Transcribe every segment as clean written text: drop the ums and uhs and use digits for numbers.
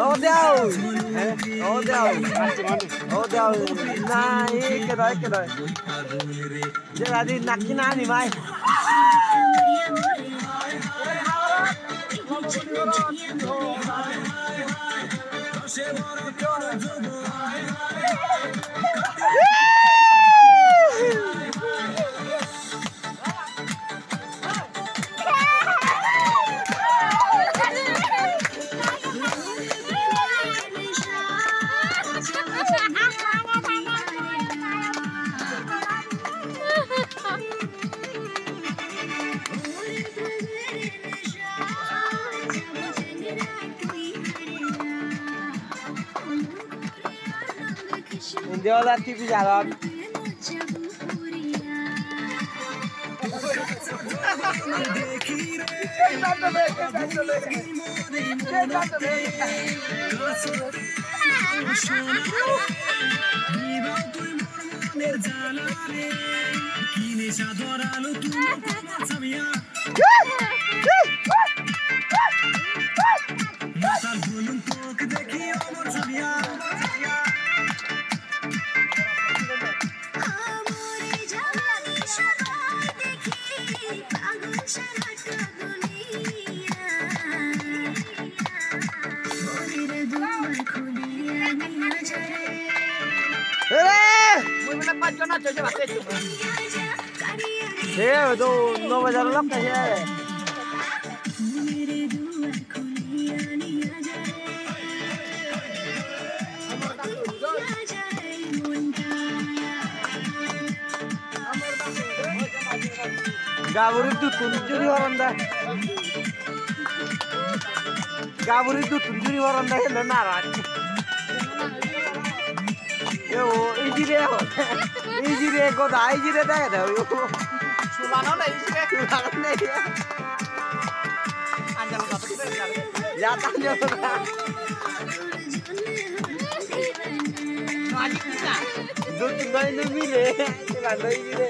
Oh đeo, này cái đấy, giờ là đi nặng cái nào thì mày. Dia lah TV jalan. Thế tôi nó bây giờ nó lắp này thế. Gaburi tu tunjuri waranda. Gaburi tu tunjuri waranda hello narat. Yo, ijire ko da ijire da da yo. Sulano na ijire, sulano na. Anjal ka to ya tanjo na. Aji kita. Do tinggal ni mile, tinggal ijire.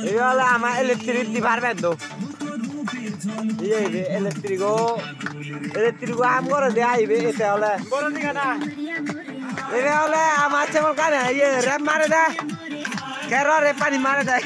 Io la ama elettrico di Parvendo. Iya, elettrico ancora di ai be te ole. Bola ni kana. Ini ole ama cemal kana, iya rem mare da. Kero re pani mare da.